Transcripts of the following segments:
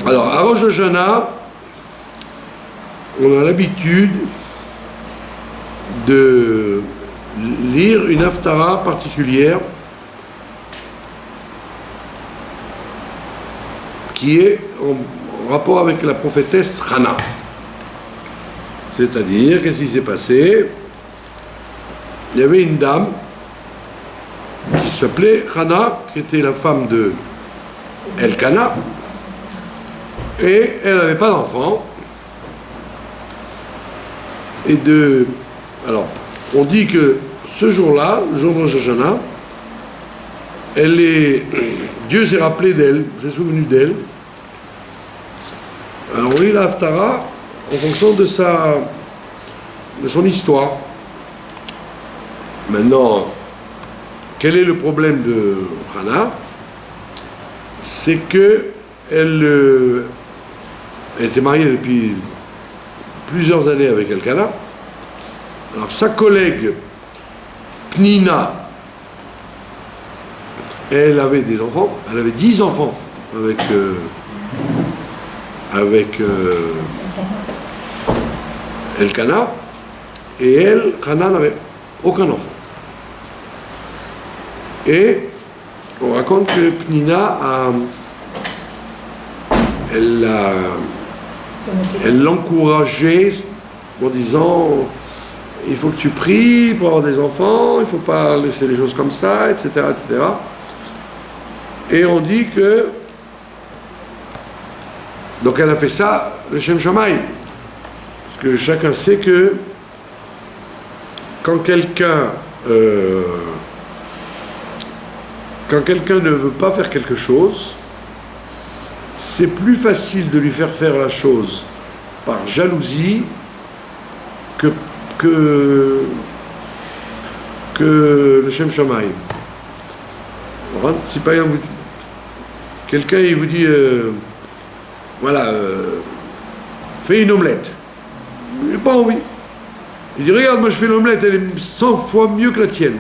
Alors, à Rosh Hashanah, on a l'habitude de lire une haftara particulière qui est en rapport avec la prophétesse Hana. C'est-à-dire, qu'est-ce qui s'est passé? Il y avait une dame qui s'appelait Hana, qui était la femme de Elkana, et elle n'avait pas d'enfant. Alors, on dit que ce jour-là, le jour de Rosh Hashanah, Dieu s'est rappelé d'elle, s'est souvenu d'elle. Alors on lit la Haftara en fonction de son histoire. Maintenant, quel est le problème de Hana? C'est que elle était mariée depuis plusieurs années avec Elkana. Alors sa collègue Pnina, elle avait des enfants, elle avait 10 enfants avec Elkana, et elle, Hana, n'avait aucun enfant. Et on raconte que Pnina elle l'encourageait en disant il faut que tu pries pour avoir des enfants, il ne faut pas laisser les choses comme ça, etc., etc. Et on dit que donc elle a fait ça le Shem Shamaï, parce que chacun sait que quand quelqu'un ne veut pas faire quelque chose, c'est plus facile de lui faire la chose par jalousie que le Shem Shamaï. Si par exemple quelqu'un il vous dit fais une omelette, j'ai pas envie. Il dit regarde, moi je fais l'omelette, elle est 100 fois mieux que la tienne.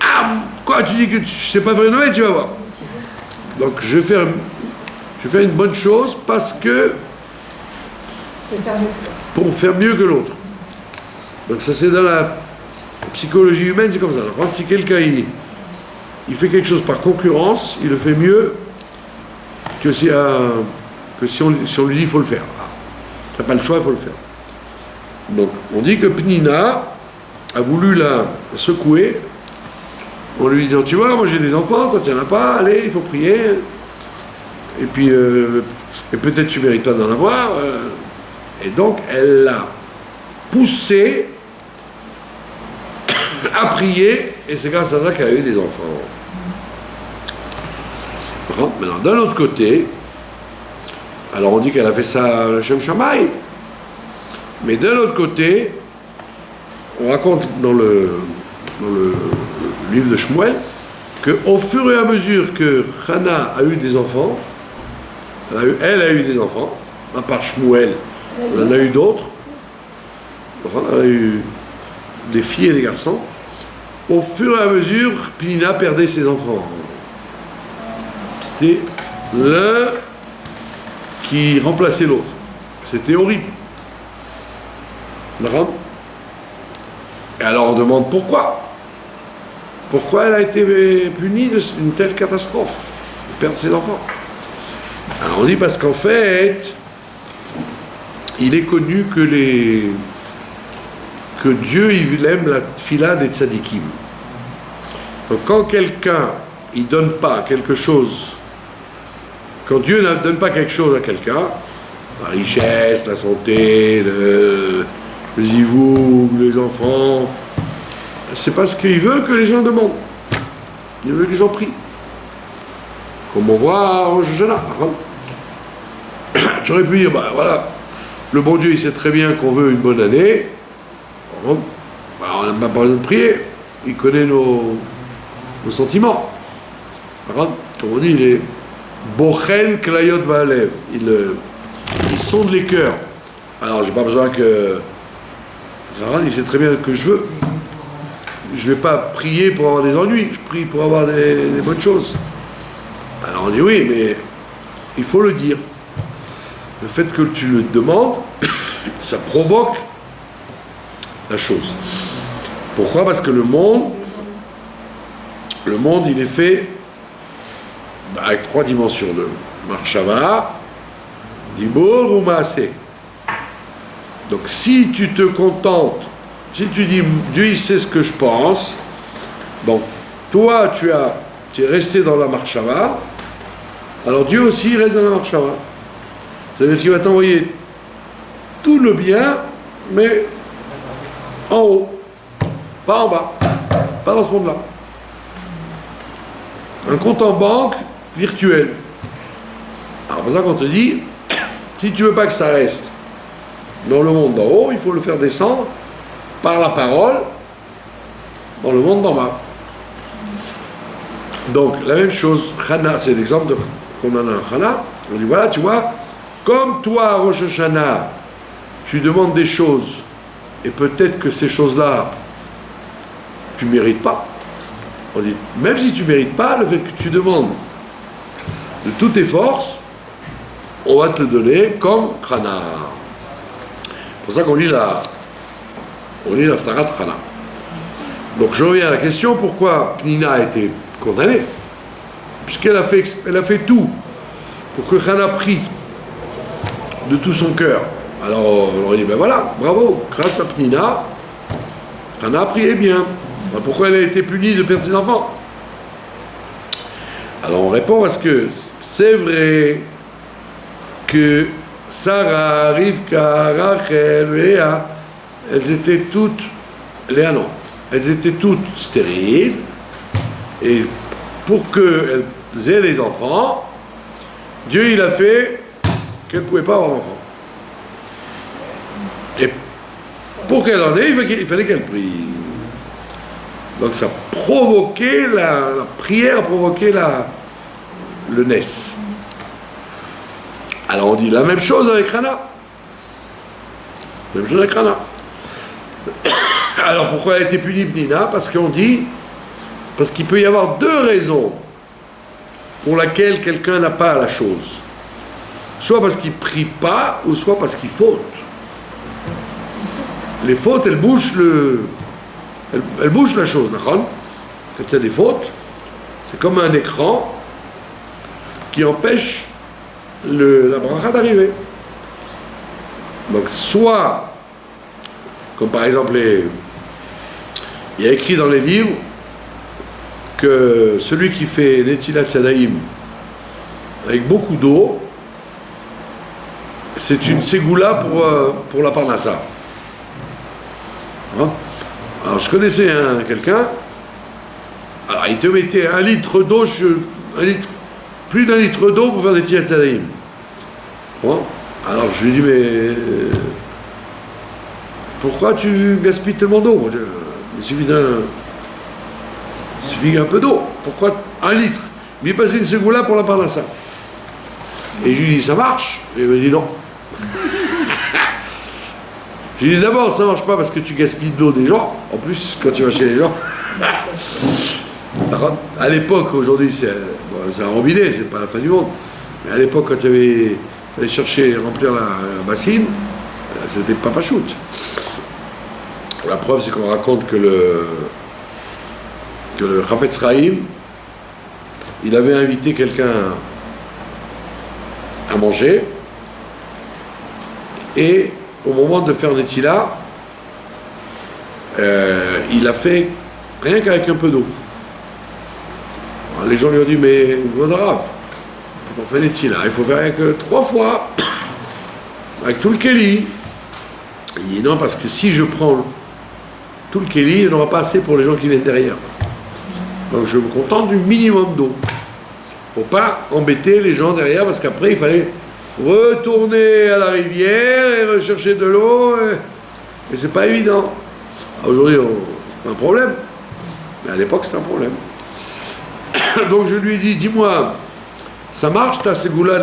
Ah, quoi, tu dis que tu sais pas faire une omelette, tu vas voir. Donc je vais faire une bonne chose parce que pour faire mieux que l'autre. Donc ça c'est dans la psychologie humaine, c'est comme ça. Alors, si quelqu'un il fait quelque chose par concurrence, il le fait mieux que si on lui dit il faut le faire. Tu n'as pas le choix, il faut le faire. Donc on dit que Pnina a voulu la secouer en lui disant tu vois, moi j'ai des enfants, toi tu n'en as pas, allez, il faut prier. Et puis et peut-être tu ne mérites pas d'en avoir. Et donc elle l'a poussé à prier, et c'est grâce à ça qu'elle a eu des enfants. Maintenant, d'un autre côté, alors on dit qu'elle a fait ça le Shem Shamaï, mais d'un autre côté, on raconte dans le livre de Shmuel qu'au fur et à mesure que Hana a eu des enfants, elle a eu des enfants, à part Shmuel, elle en a eu d'autres, elle a eu des filles et des garçons, au fur et à mesure, Pnina perdait ses enfants. C'était l'un qui remplaçait l'autre. C'était horrible. Et alors on demande pourquoi. Pourquoi elle a été punie d'une telle catastrophe, de perdre ses enfants. Alors on dit parce qu'en fait, il est connu que Dieu il aime la tfila des tzadikim. Donc quand quelqu'un il donne pas quelque chose, quand Dieu ne donne pas quelque chose à quelqu'un, la richesse, la santé, le zivoug, les enfants, c'est parce qu'il veut que les gens demandent. Il veut que les gens prient. Comme on voit en Rosh Hashanah. Tu aurais pu dire, bah voilà, le bon Dieu il sait très bien qu'on veut une bonne année. On n'a pas besoin de prier. Il connaît nos sentiments. Comme on dit, il est Bochel Klayot Va'alev. Il sonde les cœurs. Alors, j'ai pas besoin que. Il sait très bien que je veux. Je ne vais pas prier pour avoir des ennuis. Je prie pour avoir des bonnes choses. Alors, on dit oui, mais il faut le dire. le fait que tu le demandes, ça provoque la chose. Pourquoi? Parce que le monde, il est fait avec 3 dimensions de Marshava, Dibur ou Maaseh. Donc si tu te contentes, si tu dis Dieu il sait ce que je pense, donc toi tu es resté dans la Marshava, alors Dieu aussi il reste dans la Marshava. C'est-à-dire qu'il va t'envoyer tout le bien, mais en haut, pas en bas, pas dans ce monde-là. Un compte en banque virtuel. Alors c'est pour ça qu'on te dit, si tu veux pas que ça reste dans le monde d'en haut, il faut le faire descendre par la parole dans le monde d'en bas. Donc la même chose, Chana, c'est l'exemple qu'on en a un Chana. On dit voilà, tu vois, comme toi, Rosh Hashanah, tu demandes des choses, et peut-être que ces choses-là, tu ne mérites pas. On dit, même si tu ne mérites pas, le fait que tu demandes de toutes tes forces, on va te le donner comme Chana. C'est pour ça qu'on lit l'Haftarat Chana. Donc je reviens à la question, pourquoi Pnina a été condamnée? Puisqu'elle a fait tout pour que Chana prie de tout son cœur. Alors on dit, ben voilà, bravo, grâce à Pnina, Chana a prié bien. Alors, pourquoi elle a été punie de perdre ses enfants? Alors on répond parce que c'est vrai que Sarah, Rivka, Rachel, Léa, elles étaient toutes, Léa non, elles étaient toutes stériles, et pour qu'elles aient des enfants, Dieu il a fait qu'elles ne pouvaient pas avoir d'enfants. Et pour qu'elle en ait, il fallait qu'elle prie. Donc ça a provoqué, la prière a provoqué le Nes. Alors on dit la même chose avec Rana. Même chose avec Rana. Alors pourquoi elle a été punie, Pnina? Parce qu'on dit, parce qu'il peut y avoir 2 raisons pour lesquelles quelqu'un n'a pas la chose. Soit parce qu'il prie pas, ou soit parce qu'il faute. Les fautes, elles bouchent la chose, d'accord? Quand il y a des fautes, c'est comme un écran qui empêche la bracha d'arriver. Donc soit, comme par exemple, il y a écrit dans les livres que celui qui fait Netilat Yadayim avec beaucoup d'eau, c'est une ségoula pour la parnassa. Hein? Alors je connaissais quelqu'un, alors il te mettait 1 litre d'eau, plus d'1 litre d'eau pour faire des Netilat Yadayim. Bon. Alors je lui dis, mais pourquoi tu gaspilles tellement d'eau? Il suffit un peu d'eau. Pourquoi 1 litre? Il est passé une segoula pour la parnassa. Et je lui dis, ça marche? Et il me dit non. Je lui dis d'abord, ça marche pas parce que tu gaspilles de l'eau des gens. En plus, quand tu vas chez les gens. À l'époque, aujourd'hui, c'est un robinet, c'est pas la fin du monde. Mais à l'époque, quand il fallait chercher, remplir la bassine, c'était pas shoot. La preuve, c'est qu'on raconte que le Chafetz Chaim, il avait invité quelqu'un à manger, et au moment de faire Netila, il a fait rien qu'avec un peu d'eau. Alors, les gens lui ont dit, mais Vodarav, on fait Netila, il faut faire avec 3 fois, avec tout le Kéli. Il dit non, parce que si je prends tout le Kéli, il n'y en aura pas assez pour les gens qui viennent derrière. Donc je me contente du minimum d'eau. Pour pas embêter les gens derrière, parce qu'après il fallait retourner à la rivière et rechercher de l'eau, et c'est pas évident. Aujourd'hui, c'est pas un problème, mais à l'époque c'était un problème. Donc je lui ai dit, dis-moi, ça marche ta ségoula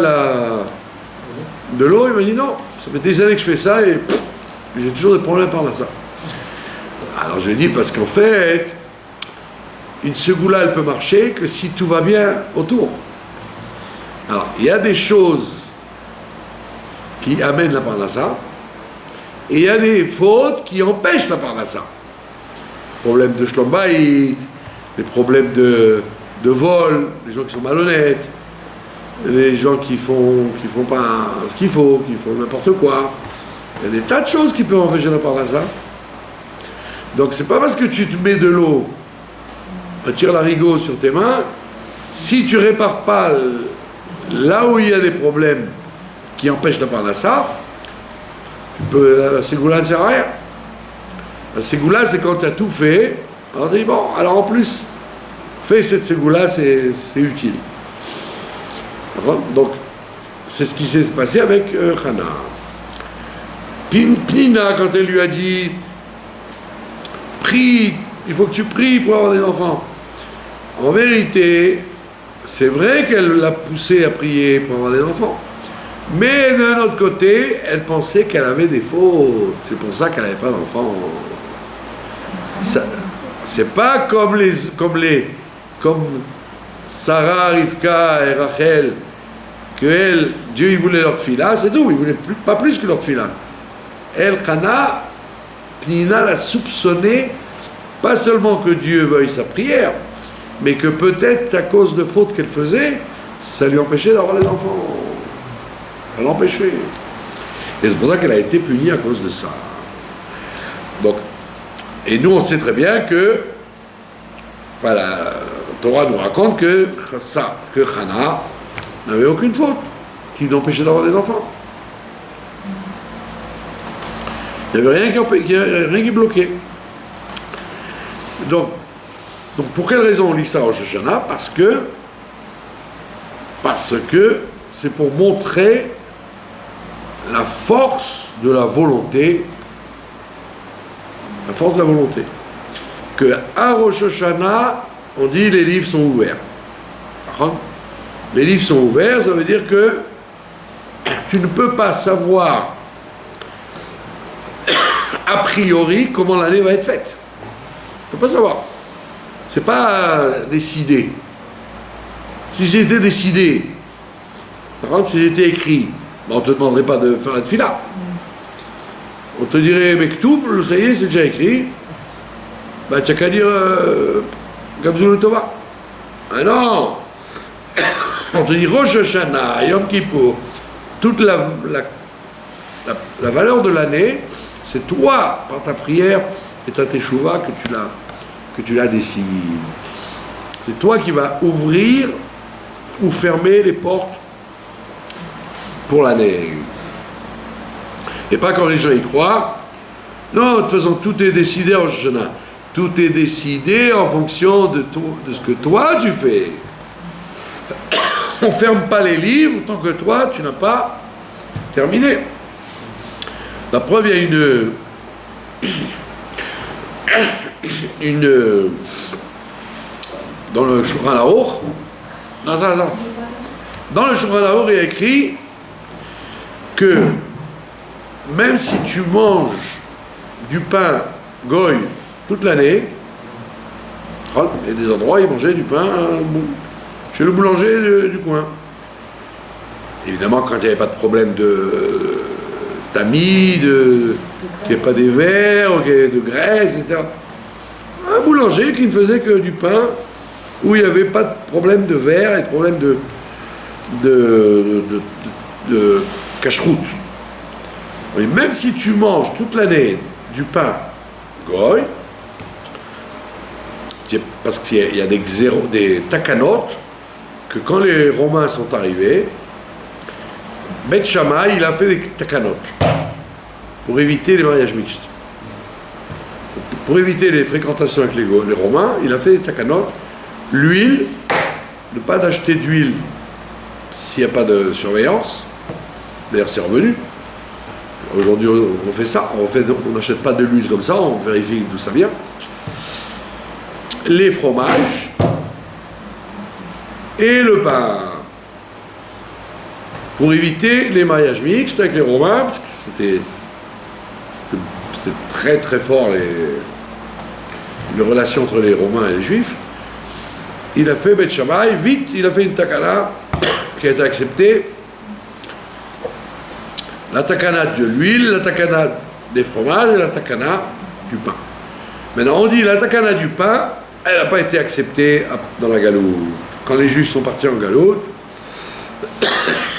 de l'eau? Il m'a dit non, ça fait des années que je fais ça et j'ai toujours des problèmes par là ça. Alors je lui ai dit, parce qu'en fait, une segoula elle peut marcher que si tout va bien autour. Alors il y a des choses qui amènent la parnassa, et il y a des fautes qui empêchent la parnassa. Problèmes de shlom bayit, les problèmes de vol, les gens qui sont malhonnêtes, les gens qui font pas ce qu'il faut, qui font n'importe quoi. Il y a des tas de choses qui peuvent empêcher la parnassa. Donc c'est pas parce que tu te mets de l'eau, tire l'arigot sur tes mains, si tu répares pas là où il y a des problèmes qui empêchent la parnassa, la ségoula ne sert à rien. La ségoula, c'est quand tu as tout fait, alors tu dis bon, alors en plus, fais cette ségoula, c'est utile. Donc, c'est ce qui s'est passé avec Hana. Pnina, quand elle lui a dit prie, il faut que tu pries pour avoir des enfants. En vérité, c'est vrai qu'elle l'a poussé à prier pour avoir des enfants. Mais d'un autre côté, elle pensait qu'elle avait des fautes. C'est pour ça qu'elle n'avait pas d'enfants. C'est pas comme Sarah, Rivka et Rachel, que Dieu il voulait leur fila, c'est tout, il voulait pas plus que leur fila. Elle, Hana, Pnina l'a soupçonné, pas seulement que Dieu veuille sa prière, mais que peut-être à cause de fautes qu'elle faisait, ça lui empêchait d'avoir des enfants. Elle l'empêchait. Et c'est pour ça qu'elle a été punie à cause de ça. Donc, et nous on sait très bien que, voilà, la Torah nous raconte que Hana n'avait aucune faute qui l'empêchait d'avoir des enfants. Il n'y avait rien qui bloquait. Donc, pour quelle raison on lit ça au Rosh Hashanah? Parce que c'est pour montrer la force de la volonté. La force de la volonté. Que à Rosh Hashanah, on dit les livres sont ouverts. Les livres sont ouverts, ça veut dire que tu ne peux pas savoir a priori comment l'année va être faite. Tu ne peux pas savoir. C'est pas décidé. Si c'était décidé, par contre, si c'était écrit, on ne te demanderait pas de faire la tefila. On te dirait, mais tout, ça y est, c'est déjà écrit. Ben, tu n'as qu'à dire Gamzul Tova. Ah non! On te dit Rosh Hashanah, Yom Kippour, toute la valeur de l'année, c'est toi, par ta prière et ta teshuva, que tu la décides. C'est toi qui vas ouvrir ou fermer les portes pour l'année. Et pas quand les gens y croient. Non, de toute façon, tout est décidé en Rosh Hashanah. Tout est décidé en fonction de ce que toi tu fais. On ne ferme pas les livres tant que toi tu n'as pas terminé. La preuve, il y a une dans le Shulchan Aruch. Non. Dans le Shulchan Aruch, il y a écrit que même si tu manges du pain goy toute l'année, il y a des endroits où ils mangeaient du pain chez le boulanger du coin. Évidemment, quand il n'y avait pas de problème de tamis, qu'il n'y ait pas des verres, qu'il y ait de graisse, etc. Un boulanger qui ne faisait que du pain où il n'y avait pas de problème de verre et de problème de cache-route. Mais même si tu manges toute l'année du pain goy, parce qu'il y a des takanot, que quand les Romains sont arrivés, Beth Shammai, il a fait des takanot pour éviter les mariages mixtes. Pour éviter les fréquentations avec les Romains, il a fait des takanot. L'huile, ne pas d'acheter d'huile s'il n'y a pas de surveillance. D'ailleurs, c'est revenu. Aujourd'hui, on fait ça. On n'achète pas de l'huile comme ça, on vérifie d'où ça vient. Les fromages et le pain. Pour éviter les mariages mixtes avec les Romains, parce que c'était très très fort les relations entre les Romains et les Juifs. Il a fait Beth Shammai, vite, il a fait une takana qui a été acceptée. La takana de l'huile, la takana des fromages et la takana du pain. Maintenant, on dit la takana du pain, elle n'a pas été acceptée dans la galoute. Quand les Juifs sont partis en galoute,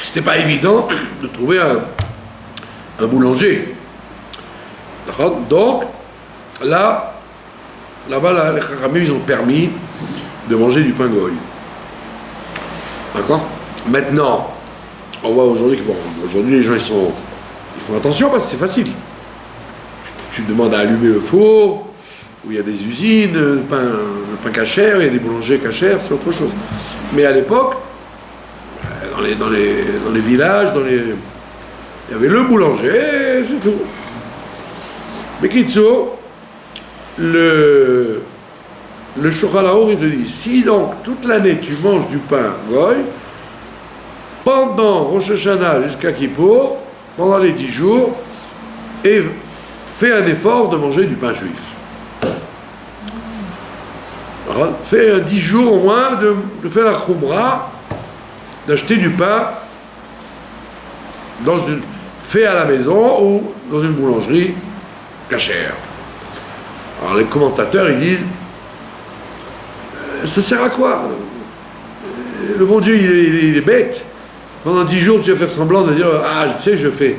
c'était pas évident de trouver un boulanger. D'accord? Donc, là-bas, les Chachamim, ils ont permis de manger du pain goy. D'accord? Maintenant, on voit aujourd'hui que aujourd'hui les gens ils font attention parce que c'est facile. Tu demandes à allumer le four, où il y a des usines, le pain cachère, il y a des boulangers cachères, c'est autre chose. Mais à l'époque, dans les villages, il y avait le boulanger, c'est tout. Mais Kitso, le Shulchan Aruch, il te dit, si donc toute l'année tu manges du pain goy, pendant Rosh Hashanah jusqu'à Kippour, pendant les 10 jours, et fais un effort de manger du pain juif. Alors, fais un 10 jours au moins de faire la khumra, d'acheter du pain fait à la maison ou dans une boulangerie cachère. Alors les commentateurs ils disent ça sert à quoi? Le bon Dieu il est bête. Pendant 10 jours tu vas faire semblant de dire ah tu sais j'ai fait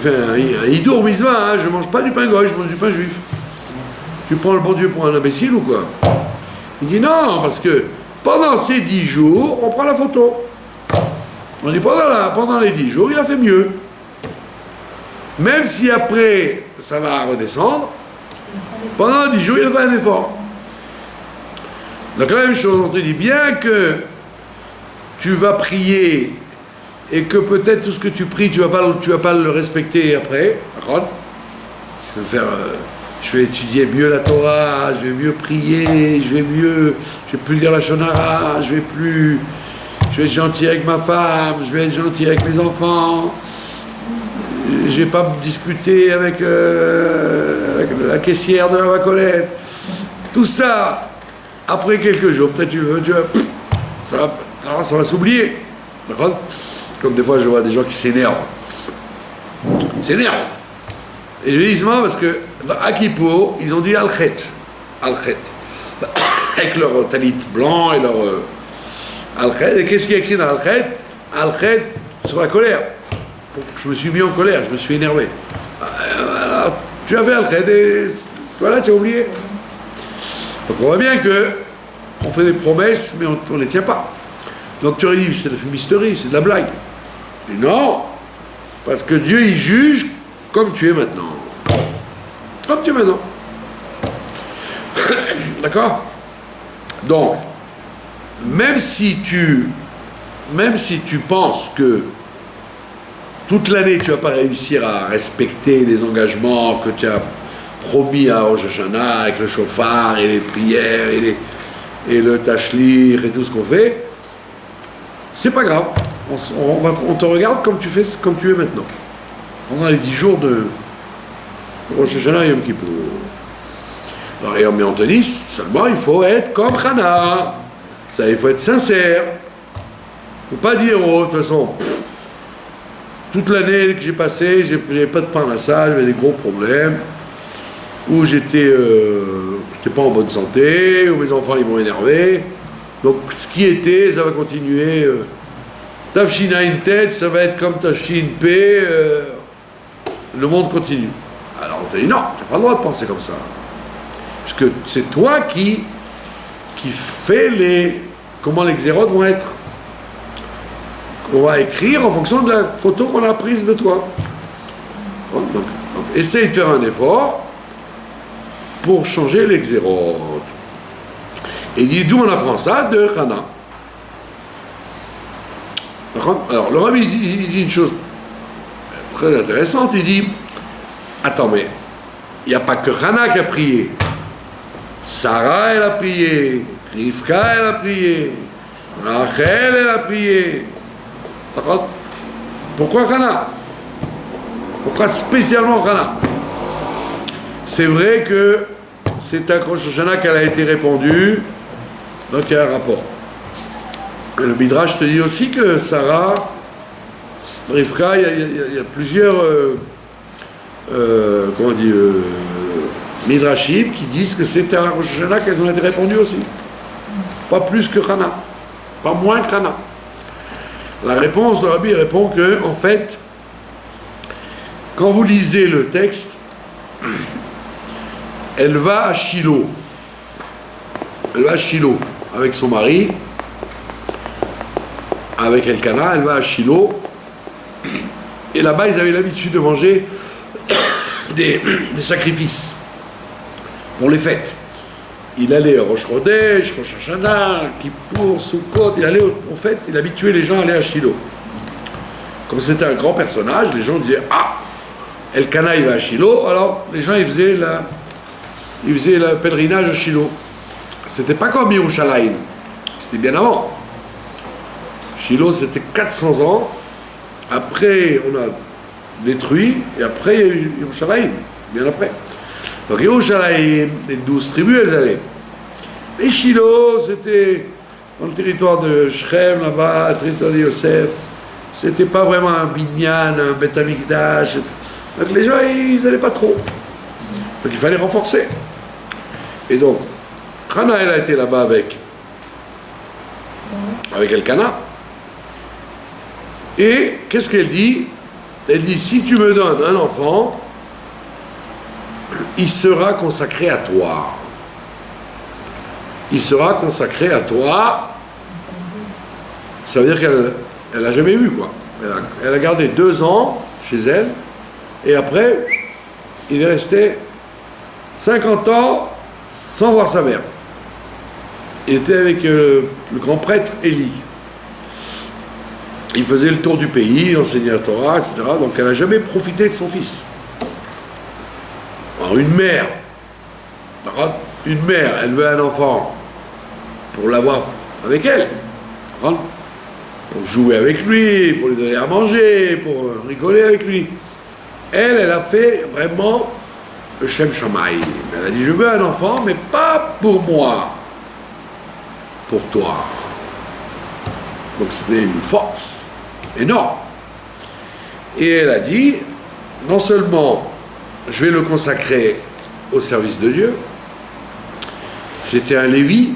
un hidour mitzvah, hein, je mange pas du pain goy, je mange du pain juif. Tu prends le bon Dieu pour un imbécile ou quoi? Il dit non, parce que pendant ces 10 jours on prend la photo. On dit pendant les 10 jours il a fait mieux. Même si après ça va redescendre, pendant 10 jours il a fait un effort. Donc la même chose, on te dit bien que tu vas prier et que peut-être tout ce que tu pries tu vas pas le respecter après, d'accord? Je vais étudier mieux la Torah, je vais mieux prier, je vais plus lire la Shonara, je vais être gentil avec ma femme, je vais être gentil avec mes enfants, je vais pas me disputer avec la caissière de la Vacolette. Tout ça, après quelques jours, peut-être ça va s'oublier. D'accord? Comme des fois je vois des gens qui s'énervent. Et je dis non parce que à Kippour, ils ont dit Al-Chet. Avec leur talit blanc et leur Al-Chet. Et qu'est-ce qu'il y a écrit dans Al-Chet? Al-Chet sur la colère. Je me suis mis en colère, je me suis énervé. Alors, tu as fait Al-Chet et voilà, tu as oublié. Donc on voit bien que on fait des promesses, mais on ne les tient pas. Donc tu aurais dit, c'est de la fumisterie, c'est de la blague. Mais non, parce que Dieu, il juge comme tu es maintenant. Comme tu es maintenant. D'accord? Donc, même si tu penses que toute l'année tu ne vas pas réussir à respecter les engagements que tu as promis à Rosh Hashanah avec le chauffard et les prières et le tachlir et tout ce qu'on fait, c'est pas grave. On te regarde comme tu es maintenant. Pendant les 10 jours de Rosh Hashanah et Yom Kippour. Alors, mais on te dit, seulement il faut être comme Hana. Ça, il faut être sincère. Il ne faut pas dire, oh, de toute façon, toute l'année que j'ai passée, j'ai pas de pain à ça, j'avais des gros problèmes, ou j'étais pas en bonne santé, ou mes enfants ils m'ont énervé. Donc ce qui était, ça va continuer. Tafshin Ain Tet, ça va être comme Tafshin P, le monde continue. Alors on te dit non, tu n'as pas le droit de penser comme ça. Puisque c'est toi qui fais comment les xérotes vont être. On va écrire en fonction de la photo qu'on a prise de toi. Donc, essaye de faire un effort pour changer les xérotes. Et dit d'où on apprend ça? De Hana. Alors le rabbi il dit une chose très intéressante, il dit attends mais il n'y a pas que Hana qui a prié, Sarah elle a prié, Rivka elle a prié, Rachel elle a prié. D'accord? Pourquoi Hana? Pourquoi spécialement Hana? C'est vrai que c'est à Rosh Hashanah qu'elle a été répandue, donc il y a un rapport. Et le Midrash te dit aussi que Sarah, Rivka, il y a plusieurs comment on dit, Midrashim qui disent que c'était à Rosh Hashanah qu'elles ont été répondues aussi. Pas plus que Hana, pas moins que Hana. La réponse, le Rabbi répond que, en fait, quand vous lisez le texte, elle va à Shiloh. Elle va à Shiloh avec son mari, avec Elkana, elle va à Shiloh. Et là-bas, ils avaient l'habitude de manger des sacrifices pour les fêtes. Il allait à Rosh Chodesh, Rosh Hashanah, Kippour, Sukkot, il allait aux fêtes, il habituait les gens à aller à Shiloh. Comme c'était un grand personnage, les gens disaient « Ah, Elkana il va à Shiloh », alors les gens ils faisaient le pèlerinage à Shiloh. C'était pas comme Yerushalayim, c'était bien avant. Shiloh c'était 400 ans, après on a détruit, et après il y a eu Yerushalayim, bien après. Donc Yerushalayim, les 12 tribus elles avaient. Et Shiloh c'était dans le territoire de Shrem là-bas, le territoire de Yosef. C'était pas vraiment un binyan, un Beth Amikdash. Donc les gens ils n'allaient pas trop. Donc il fallait renforcer. Et donc Hana elle a été là-bas avec Elkana. Et qu'est-ce qu'elle dit? Elle dit si tu me donnes un enfant, il sera consacré à toi. Il sera consacré à toi. Ça veut dire qu'elle n'a jamais eu, quoi. Elle a gardé 2 ans chez elle, et après, il est resté 50 ans sans voir sa mère. Il était avec le grand prêtre Élie. Il faisait le tour du pays, il enseignait la Torah, etc. Donc elle n'a jamais profité de son fils. Alors une mère, elle veut un enfant pour l'avoir avec elle, pour jouer avec lui, pour lui donner à manger, pour rigoler avec lui. Elle a fait vraiment le Shem Shamaï. Elle a dit, je veux un enfant, mais pas pour moi, pour toi. Donc c'était une force énorme. Et elle a dit, non seulement je vais le consacrer au service de Dieu, c'était un Lévi,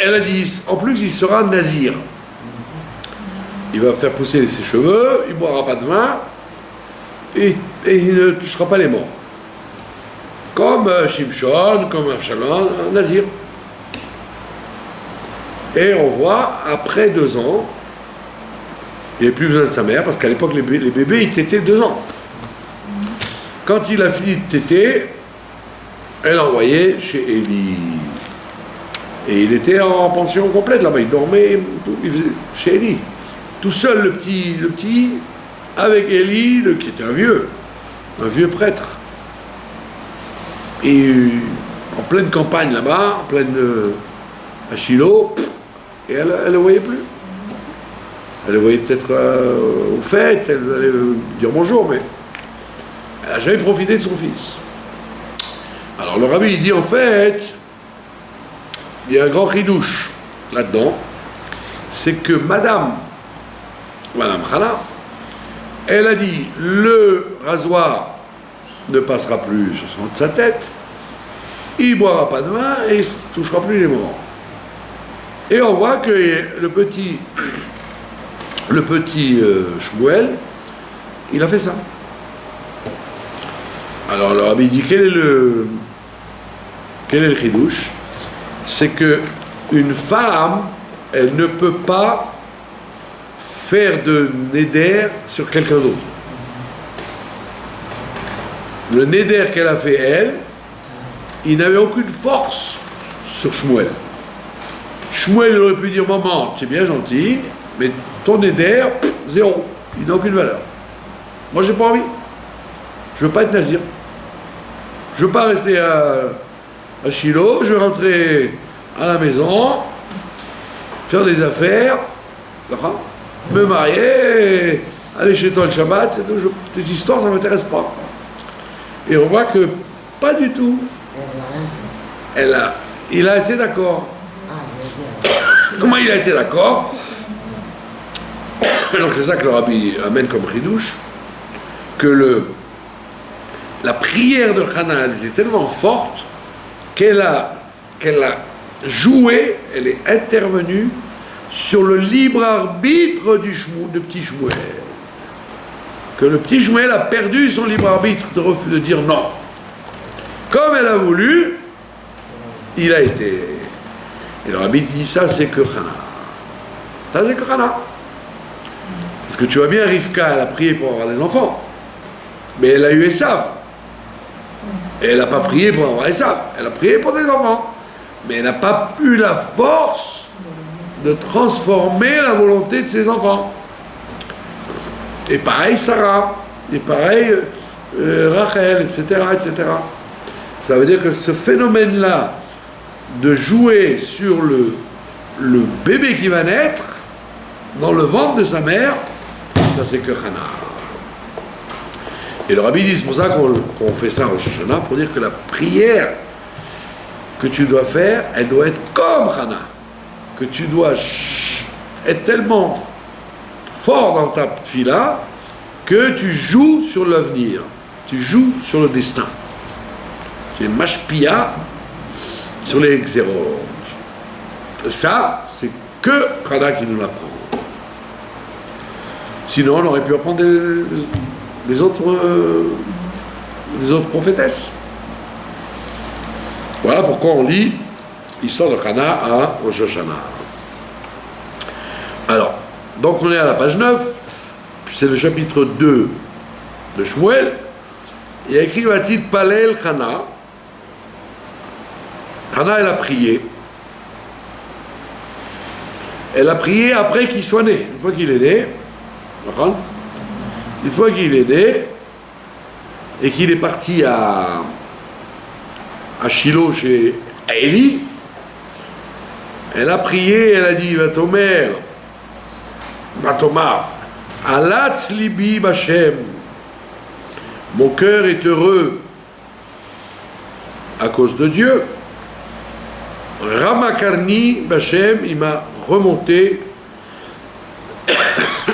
elle a dit, en plus il sera nazir. Il va faire pousser ses cheveux, il ne boira pas de vin, et il ne touchera pas les morts. Comme Shimshon, comme Avshalom, un nazir. Et on voit, après 2 ans, il n'avait plus besoin de sa mère, parce qu'à l'époque, les bébés, ils tétaient 2 ans. Quand il a fini de téter, elle l'a envoyé chez Élie. Et il était en pension complète là-bas, il dormait chez Élie. Tout seul, le petit, avec Élie, qui était un vieux prêtre. Et en pleine campagne là-bas, à Shiloh, et elle ne le voyait plus. Elle le voyait peut-être aux fêtes, elle allait dire bonjour, mais elle n'a jamais profité de son fils. Alors le rabbi il dit en fait, il y a un grand chidouche là-dedans, c'est que Madame Hana, elle a dit le rasoir ne passera plus sur sa tête, il ne boira pas de vin et il ne touchera plus les morts. Et on voit que le petit Shmuel, il a fait ça. Alors le rabbi dit quel est le chidouche? C'est que une femme, elle ne peut pas faire de néder sur quelqu'un d'autre. Le néder qu'elle a fait elle, il n'avait aucune force sur Shmuel. Shmuel aurait pu dire maman, tu es bien gentil, mais ton néder, 0, il n'a aucune valeur. Moi j'ai pas envie. Je veux pas être nazir. Je veux pas rester à Shiloh, je veux rentrer à la maison, faire des affaires, me marier, aller chez toi le Shabbat, c'est tout. Tes histoires, ça ne m'intéresse pas. Et on voit que pas du tout. Il a été d'accord. Comment il a été d'accord? Donc c'est ça que le rabbi amène comme chidouche, que la prière de Hannah était tellement forte qu'elle a joué, elle est intervenue sur le libre arbitre de petit Shmuel. Que le petit Shmuel a perdu son libre arbitre de dire non. Comme elle a voulu, il a été. Et le rabbi dit ça, c'est que Hannah. Ça, c'est que Hannah. Parce que tu vois bien, Rivka, elle a prié pour avoir des enfants. Mais elle a eu Esav. Et elle n'a pas prié pour avoir Esav. Elle a prié pour des enfants. Mais elle n'a pas eu la force de transformer la volonté de ses enfants. Et pareil Sarah. Et pareil Rachel, etc., etc. Ça veut dire que ce phénomène-là de jouer sur le bébé qui va naître dans le ventre de sa mère, ça c'est que Hannah. Et le rabbi dit, c'est pour ça qu'on fait ça au Rosh Hashanah, pour dire que la prière que tu dois faire, elle doit être comme Hannah. Que tu dois être tellement fort dans ta fila que tu joues sur l'avenir, tu joues sur le destin. Tu es mashpia sur les xéros. Ça, c'est que Hannah qui nous l'apprend. Sinon, on aurait pu apprendre des autres prophétesses. Voilà pourquoi on lit l'histoire de Hannah à Rosh Hashanah. Alors, donc on est à la page 9, c'est le chapitre 2 de Shmuel. Il y a écrit Vatit Palel Hannah. Hannah, elle a prié. Elle a prié après qu'il soit né. Une fois qu'il est né, une fois qu'il est né et qu'il est parti à Shiloh chez Élie, elle a prié, elle a dit Vatomer, Alatz libi b'Hashem, mon cœur est heureux à cause de Dieu. Ramakarni b'Hashem, il m'a remonté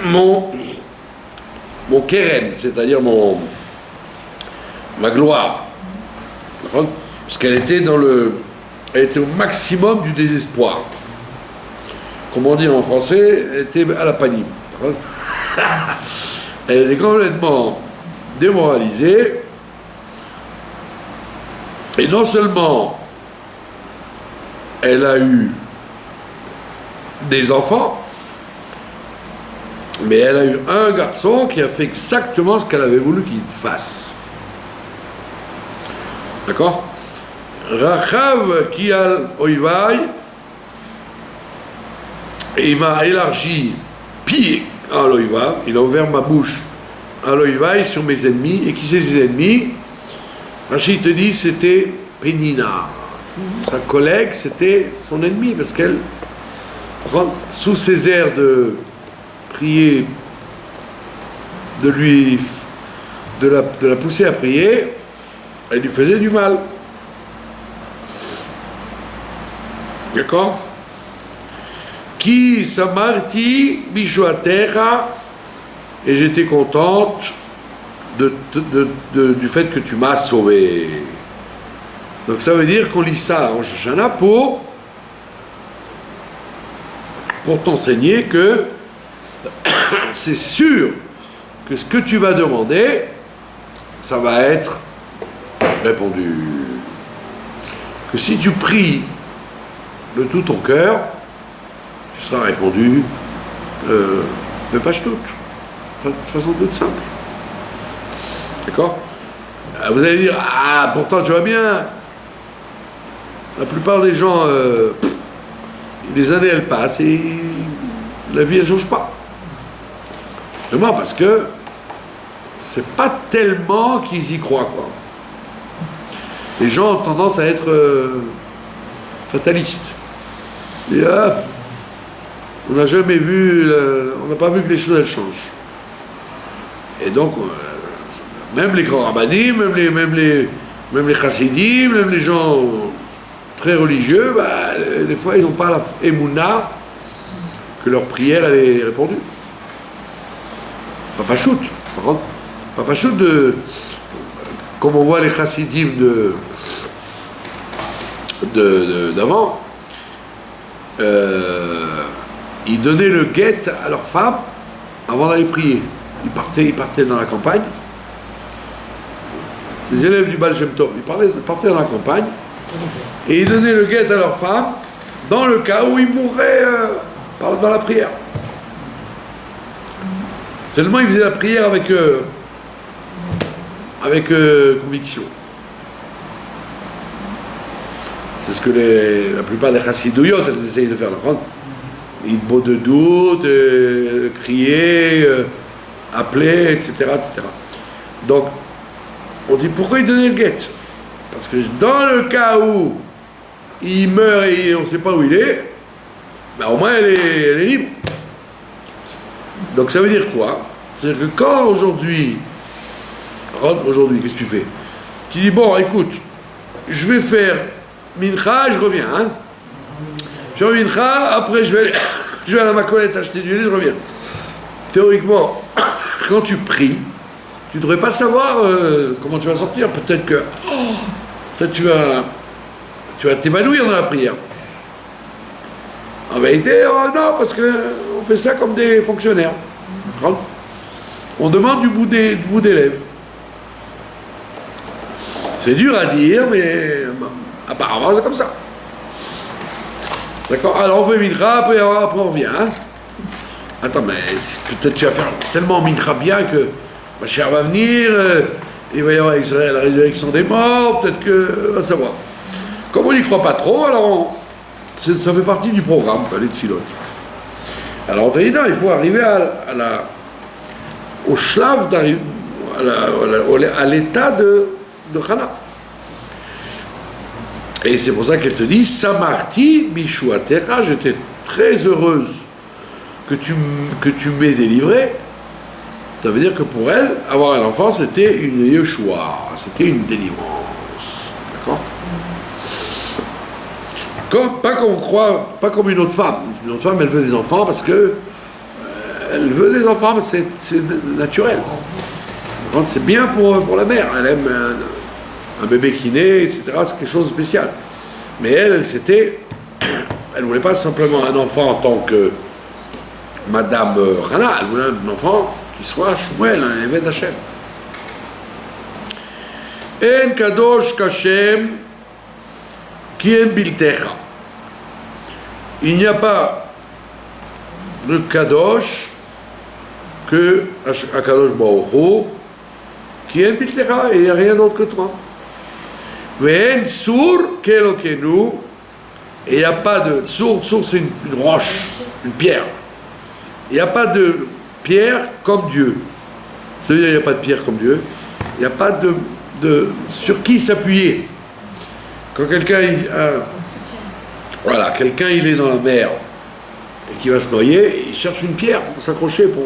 mon keren, c'est-à-dire ma gloire. Parce qu'elle était elle était au maximum du désespoir. Comme on dit en français, elle était à la panique. Elle était complètement démoralisée. Et non seulement elle a eu des enfants, mais elle a eu un garçon qui a fait exactement ce qu'elle avait voulu qu'il fasse. D'accord? Rachav ki al oivai, il m'a élargi pied à l'oivav, il a ouvert ma bouche à l'oivai sur mes ennemis. Et qui c'est ses ennemis? Rachid te dit c'était Pénina. Sa collègue, c'était son ennemi, parce qu'elle, sous ses airs de prier, de la pousser à prier, elle lui faisait du mal. D'accord? Qui samarti bishoatera, et j'étais contente du fait que tu m'as sauvé. Donc ça veut dire qu'on lit ça en Shoshana pour t'enseigner que c'est sûr que ce que tu vas demander, ça va être répondu. Que si tu pries de tout ton cœur, tu seras répondu de page toute, de façon toute simple. D'accord? Vous allez dire, ah, pourtant tu vois bien, la plupart des gens, les années elles passent et la vie elle ne change pas. Justement parce que c'est pas tellement qu'ils y croient, quoi. Les gens ont tendance à être fatalistes. Et on n'a jamais vu, on n'a pas vu que les choses elles changent. Et donc, même les grands rabbinim, même les chassidim, même les gens très religieux, des fois ils n'ont pas la émouna que leur prière elle est répondue. pas Pachout, par contre, pas Pachout comme on voit les chassidim d'avant, ils donnaient le guet à leur femme avant d'aller prier. Ils partaient dans la campagne. Les élèves du Baal Shem Tov, ils partaient dans la campagne et ils donnaient le guet à leur femme dans le cas où ils mourraient dans la prière. Seulement ils faisaient la prière avec conviction. C'est ce que la plupart des chassidouillotes, elles essayent de faire. Ils beau de doute, crier, appeler, etc., etc. Donc, on dit pourquoi il donnait le guet? Parce que dans le cas où il meurt et on ne sait pas où il est, ben au moins elle est libre. Donc ça veut dire quoi? C'est-à-dire que quand aujourd'hui, qu'est-ce que tu fais? Tu dis bon, écoute, je vais faire mincha, je reviens. Hein? Je fais mincha, après je vais aller à ma colette acheter du lait, je reviens. Théoriquement, quand tu pries, tu ne devrais pas savoir comment tu vas sortir. Peut-être que tu vas t'évanouir dans la prière. En vérité, non, parce qu'on fait ça comme des fonctionnaires. On demande du bout des lèvres. C'est dur à dire, mais apparemment c'est comme ça. D'accord? Alors on fait mincha, après on revient. Hein? Attends, mais peut-être tu vas faire tellement mincha bien que ma chère va venir, il va y avoir Israël, la résurrection des morts, peut-être que, on va savoir. Comme on n'y croit pas trop, alors ça fait partie du programme, les tfilotes. Alors on te dit non, il faut arriver au shlav, à l'état de Chana. Et c'est pour ça qu'elle te dit Samarti Bishuatecha, j'étais très heureuse que tu m'aies délivré. Ça veut dire que pour elle, avoir un enfant, c'était une Yeshua, c'était une délivrance. D'accord? Pas qu'on croit, pas comme une autre femme. Une autre femme, elle veut des enfants parce que elle veut des enfants, mais c'est naturel. C'est bien pour la mère. Elle aime un bébé qui naît, etc. C'est quelque chose de spécial. Mais elle ne voulait pas simplement un enfant en tant que Madame Hana, elle voulait un enfant qui soit Shmuel, un Eved Hashem. En kadosh kashem ki en biltecha. Il n'y a pas de kadosh que Akadosh Baruch Hu, qui en biltecha, et il n'y a rien d'autre que toi. Ve'en sur kelokenu, et il n'y a pas de sur c'est une roche, une pierre. Il n'y a pas de pierre comme Dieu. Ça veut dire qu'il n'y a pas de pierre comme Dieu. Il n'y a pas de sur qui s'appuyer. Quand quelqu'un quelqu'un il est dans la mer et qui va se noyer, il cherche une pierre pour s'accrocher pour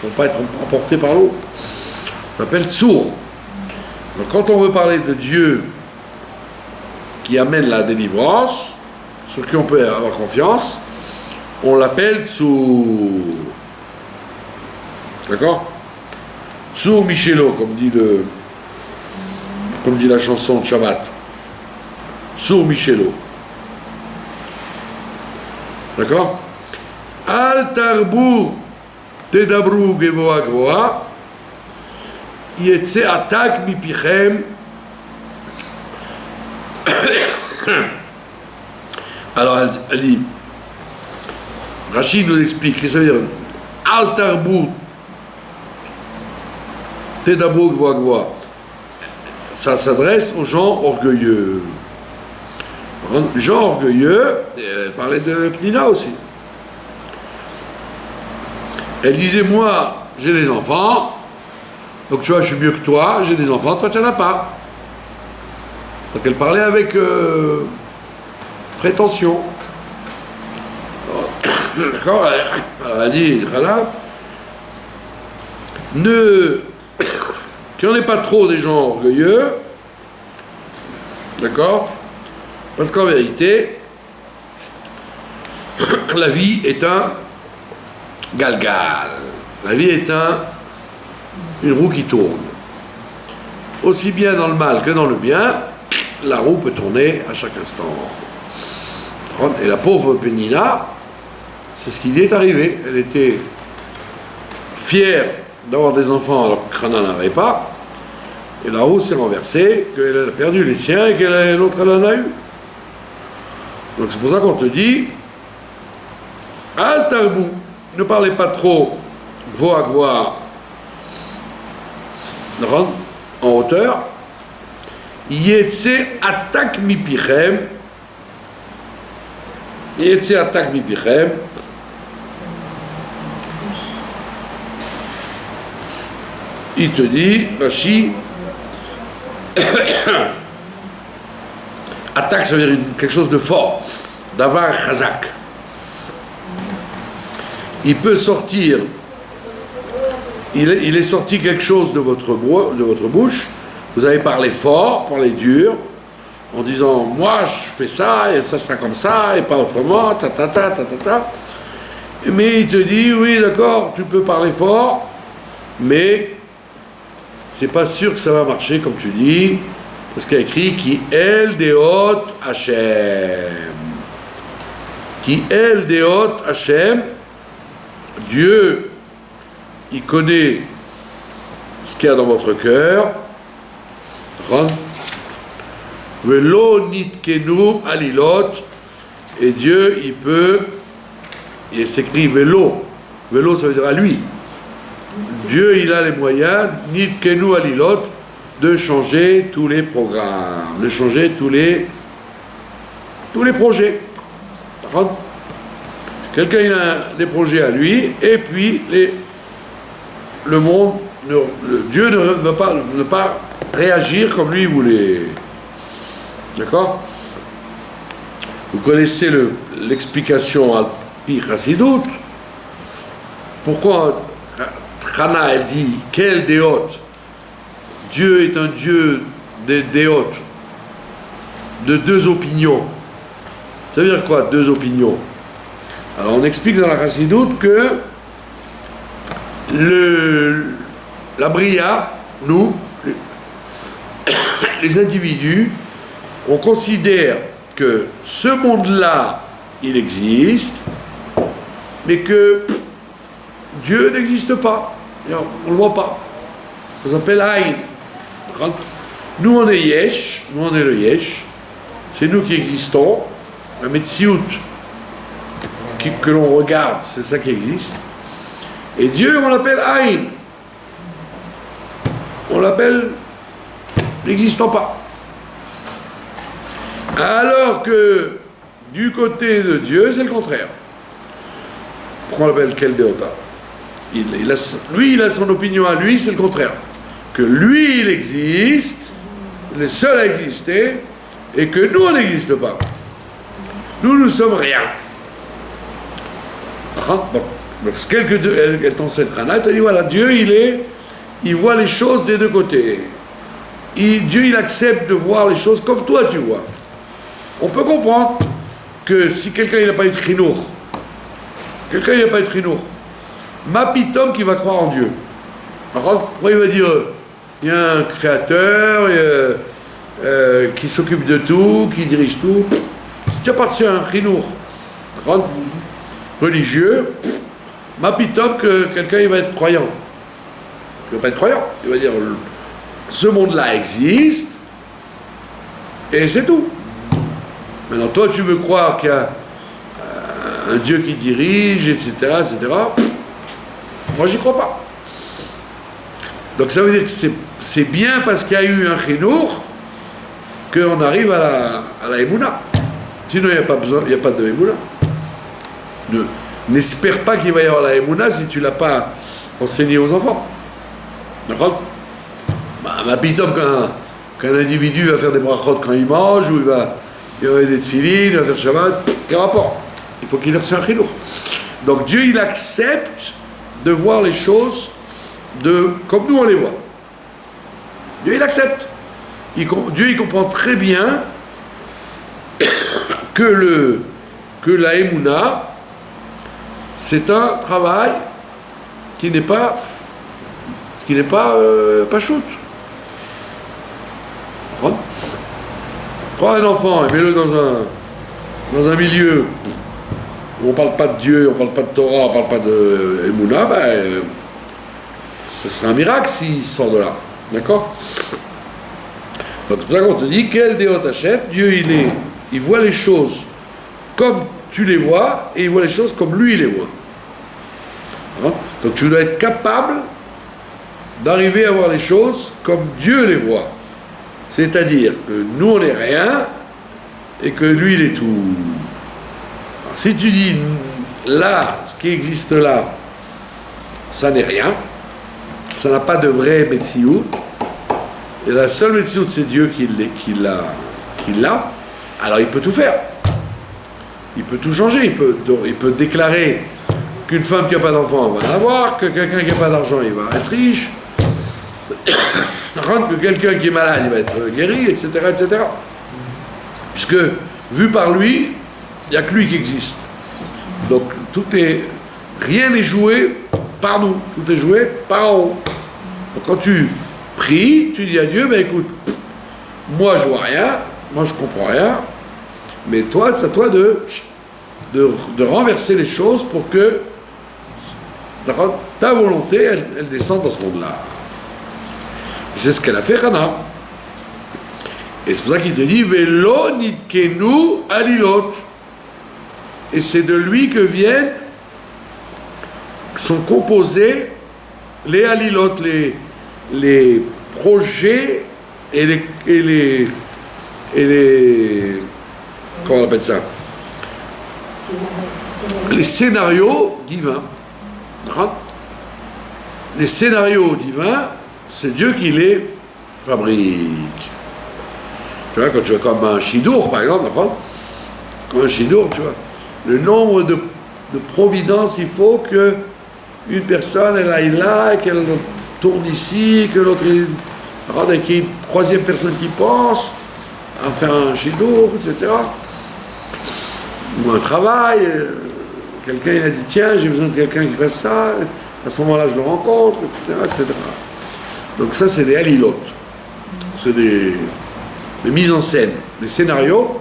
ne pas être emporté par l'eau. Ça s'appelle Tsour. Donc quand on veut parler de Dieu qui amène la délivrance, sur qui on peut avoir confiance, on l'appelle Tsour. D'accord? Tsour Michelo, comme dit la chanson de Shabbat. Tsour Michelo. D'accord? Al tarbu tedabru gevoa gevoa yetse atak mipichem. Alors elle dit, Rachid nous explique, qu'est-ce que ça veut dire? Al tarbu tedabru gevoa gevoa. Ça s'adresse aux gens orgueilleux. Les gens orgueilleux, elle parlait de Pnina aussi. Elle disait, moi, j'ai des enfants, donc tu vois, je suis mieux que toi, j'ai des enfants, toi tu n'en as pas. Donc elle parlait avec prétention. D'accord? Alors elle dit, qu'il n'y en ait pas trop des gens orgueilleux, d'accord? Parce qu'en vérité, la vie est un galgal. La vie est un une roue qui tourne. Aussi bien dans le mal que dans le bien, la roue peut tourner à chaque instant. Et la pauvre Pénina, c'est ce qui lui est arrivé. Elle était fière d'avoir des enfants alors que Hana n'en avait pas. Et la roue s'est renversée, qu'elle a perdu les siens et que l'autre elle en a eu. Donc c'est pour ça qu'on te dit Al Tarbou, ne parlez pas trop voix à voix en hauteur. Yetse attaque mi pichem. Yetse attaque mi pichem. Il te dit, Rashi, attaque, ça veut dire quelque chose de fort, d'avoir chazak. Il peut sortir, il est sorti quelque chose de votre bouche, vous avez parlé fort, parlé dur, en disant, moi je fais ça, et ça sera comme ça, et pas autrement, Mais il te dit, oui d'accord, tu peux parler fort, mais c'est pas sûr que ça va marcher comme tu dis, parce qu'il y a écrit qui el deot Hashem. Qui el deot Hashem, Dieu, il connaît ce qu'il y a dans votre cœur. Velo nitkenu alilot, et Dieu, il s'écrit velo. Velo, ça veut dire à lui. Dieu, il a les moyens, nitkenu alilot, de changer tous les programmes, de changer tous les projets. Quelqu'un il a des projets à lui, et puis le monde, Dieu ne va pas réagir comme lui voulait. D'accord? Vous connaissez l'explication à Pi Chassidut. Pourquoi Hana elle dit quel déot? Dieu est un Dieu des déotes, de deux opinions. Ça veut dire quoi, deux opinions? Alors on explique dans la Chassidut que la Bria, nous, les individus, on considère que ce monde-là, il existe, mais que Dieu n'existe pas. On ne le voit pas. Ça s'appelle Aïn. Nous, on est Yesh, nous, on est le Yesh. C'est nous qui existons. La Metsiout que l'on regarde, c'est ça qui existe. Et Dieu, on l'appelle Aïn. On l'appelle n'existant pas. Alors que du côté de Dieu, c'est le contraire. Pourquoi on l'appelle quel Déota? Lui, il a son opinion à lui, c'est le contraire. Que lui, il existe, il est seul à exister, et que nous, on n'existe pas. Nous sommes rien. Donc, elle t'enseigne Hana, elle te dit, voilà, Dieu, il voit les choses des deux côtés. Dieu, il accepte de voir les choses comme toi, tu vois. On peut comprendre que si quelqu'un n'a pas eu de chinour, ma pitom qui va croire en Dieu. Pourquoi il va dire, il y a un créateur qui s'occupe de tout, qui dirige tout. Si tu appartiens à un chinour religieux, ma pitom que quelqu'un il va être croyant. Il ne va pas être croyant, il va dire, ce monde-là existe, et c'est tout. Maintenant, toi, tu veux croire qu'il y a un Dieu qui dirige, etc., etc. Moi, j'y crois pas. Donc, ça veut dire que c'est bien parce qu'il y a eu un chinour qu'on arrive à la Emouna. Sinon, il n'y a pas besoin, il n'y a pas de Emouna. N'espère pas qu'il va y avoir la Emouna si tu ne l'as pas enseigné aux enfants. D'accord? Ma pitom qu'un individu va faire des brachot quand il mange, ou il va avoir des tefilines, il va faire Shabbat, quel rapport? Il faut qu'il ait reçu un chinour. Donc Dieu, il accepte de voir les choses comme nous on les voit. Dieu, il accepte. Dieu, il comprend très bien que la Emouna, c'est un travail qui n'est pas ce qui n'est pas shoot. Prends un enfant et mets-le dans un milieu où on ne parle pas de Dieu, on ne parle pas de Torah, on ne parle pas de Emouna, ce serait un miracle s'il sort de là. D'accord? Donc c'est pour ça qu'on te dit, quel Déot Hachem, Dieu il voit les choses comme tu les vois, et il voit les choses comme lui les voit. Hein? Donc tu dois être capable d'arriver à voir les choses comme Dieu les voit. C'est-à-dire que nous on n'est rien, et que lui il est tout. Alors, si tu dis, là, ce qui existe là, ça n'est rien, ça n'a pas de vrai Metsiout, et la seule Metsiout c'est Dieu qui l'a, alors il peut tout faire. Il peut tout changer, il peut déclarer qu'une femme qui n'a pas d'enfant va en avoir, que quelqu'un qui n'a pas d'argent il va être riche, que quelqu'un qui est malade il va être guéri, etc. etc. Puisque, vu par lui, il n'y a que lui qui existe. Donc rien n'est joué par nous, tout est joué par en haut. Donc quand tu pries, tu dis à Dieu, écoute, moi je vois rien, moi je comprends rien, mais toi, c'est à toi de renverser les choses pour que ta volonté, elle descende dans ce monde-là. C'est ce qu'elle a fait, Hana. Et c'est pour ça qu'il te dit, Velo nitkenu alilot. Et c'est de lui que sont composés les alilot, les projets et les comment on appelle ça? Les scénarios divins. Les scénarios divins, c'est Dieu qui les fabrique. Tu vois, quand tu vas comme un chidour, par exemple, comme un chidour, tu vois, le nombre de providences, il faut que une personne, elle aille là, qu'elle tourne ici, que l'autre, qu'il y ait une troisième personne qui pense à faire un chidour, etc. Ou un travail, quelqu'un il a dit tiens j'ai besoin de quelqu'un qui fasse ça, à ce moment-là je le rencontre, etc. etc. Donc ça c'est des halilot, c'est des mises en scène, des scénarios,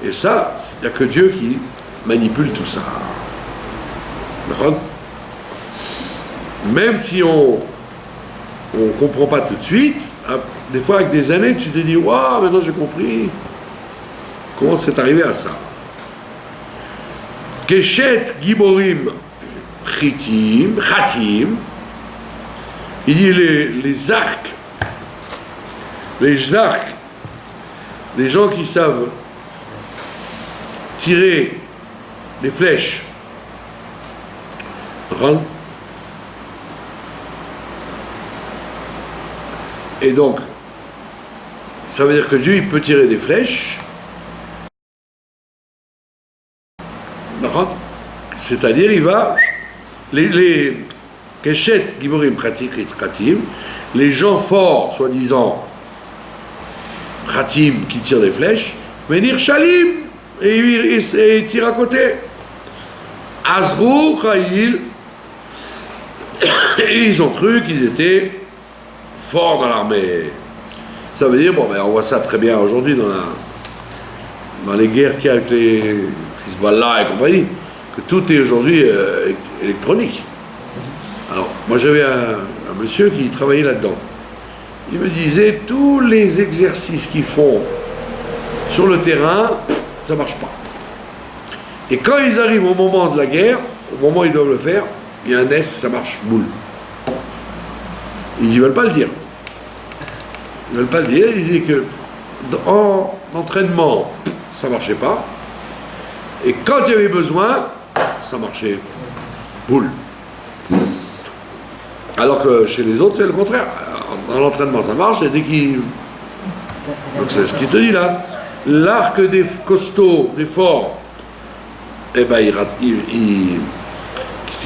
et ça, il n'y a que Dieu qui manipule tout ça. D'accord? Même si on ne comprend pas tout de suite, des fois avec des années tu te dis waouh, maintenant j'ai compris comment c'est arrivé à ça. Keshet Giborim Chatim, il dit les arcs, les gens qui savent tirer les flèches, et donc ça veut dire que Dieu il peut tirer des flèches. C'est-à-dire, il va. Les Keshet Giborim Chatim, les gens forts, soi-disant, Chatim, qui tirent des flèches, venir Shalim, et ils tirent à côté. Azrou, Chaïl, et ils ont cru qu'ils étaient forts dans l'armée. Ça veut dire, on voit ça très bien aujourd'hui dans les guerres qu'il y a avec les Hezbollah et compagnie, que tout est aujourd'hui électronique. Alors, moi j'avais un monsieur qui travaillait là-dedans. Il me disait, tous les exercices qu'ils font sur le terrain, ça ne marche pas. Et quand ils arrivent au moment de la guerre, au moment où ils doivent le faire, il y a un S, ça marche boule. Ils ne veulent pas le dire. Ils ne veulent pas le dire, ils disaient que en entraînement, ça ne marchait pas. Et quand il y avait besoin, ça marchait boule. Alors que chez les autres, c'est le contraire. Dans l'entraînement, ça marche, et dès qu'ils... Donc c'est ce qu'il te dit là. L'arc des costauds, des forts, eh ben, il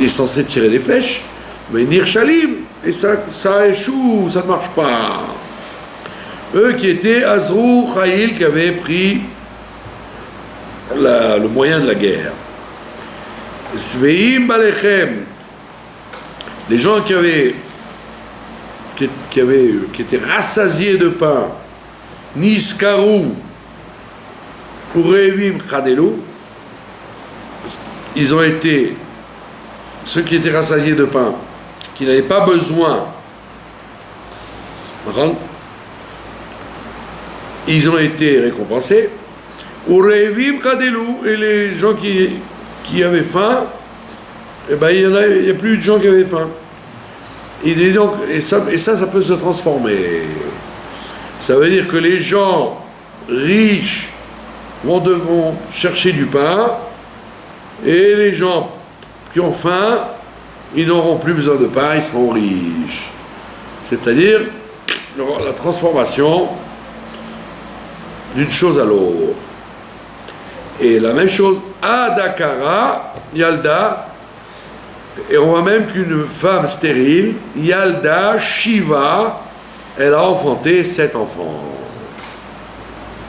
est censé tirer des flèches, mais Nirchalim, et ça échoue, ça ne marche pas. Eux qui étaient Azrou, Chaïl, qui avaient pris le moyen de la guerre. Sveim Balechem, les gens qui avaient qui étaient rassasiés de pain, Niskaru, Urevim Chadelu, ils ont été, ceux qui étaient rassasiés de pain, qui n'avaient pas besoin, ils ont été récompensés. Urevim Chadelu, et les gens qui avaient faim, eh ben, il n'y a plus de gens qui avaient faim. Et ça peut se transformer. Ça veut dire que les gens riches vont chercher du pain, et les gens qui ont faim, ils n'auront plus besoin de pain, ils seront riches. C'est-à-dire la transformation d'une chose à l'autre. Et la même chose, Adakara, Yalda, et on voit même qu'une femme stérile, Yalda, Shiva, elle a enfanté 7 enfants.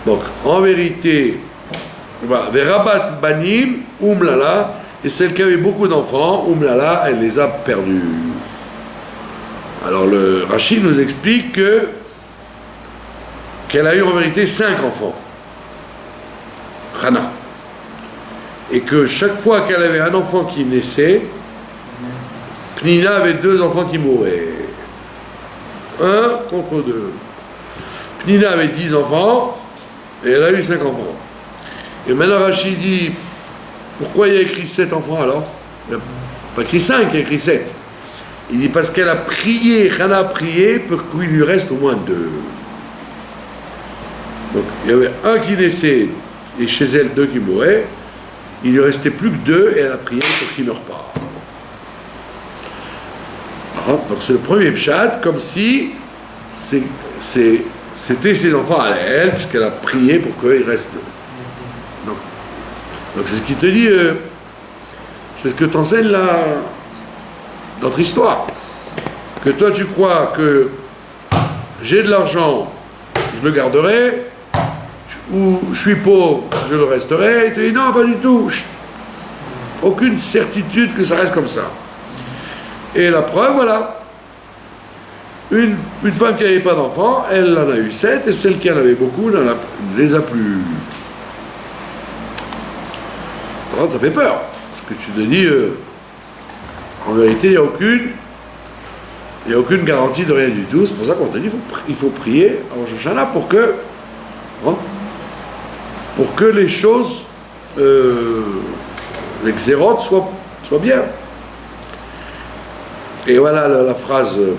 Donc, en vérité, voilà, Verabat Banim, Umlala, et celle qui avait beaucoup d'enfants, Umlala, elle les a perdus. Alors, le Rachid nous explique qu'elle a eu en vérité 5 enfants. Chana. Et que chaque fois qu'elle avait un enfant qui naissait, Pnina avait 2 enfants qui mouraient. 1 contre 2. Pnina avait 10 enfants, et elle a eu 5 enfants. Et maintenant Rachid dit, pourquoi il y a écrit 7 enfants alors? Il n'a pas écrit 5, il a écrit 7. Il dit parce qu'elle a prié, Chana a prié pour qu'il lui reste au moins 2. Donc il y avait un qui naissait, et chez elle 2 qui mouraient. Il lui restait plus que 2, et elle a prié pour qu'il ne meure pas. Donc c'est le premier pshat, comme si c'était ses enfants à elle, puisqu'elle a prié pour qu'ils restent. Donc c'est ce qui te dit, c'est ce que t'enseigne notre histoire. Que toi tu crois que j'ai de l'argent, je le garderai, ou je suis pauvre, je le resterai, et tu dis non, pas du tout. Aucune certitude que ça reste comme ça. Et la preuve, voilà. Une femme qui n'avait pas d'enfants, elle en a eu 7, et celle qui en avait beaucoup ne les a plus. Par contre, ça fait peur. Parce que tu te dis, en vérité, il n'y a aucune garantie de rien du tout. C'est pour ça qu'on te dit il faut prier à Rosh Hashanah pour que les choses, les xérotes soient bien. Et voilà la phrase de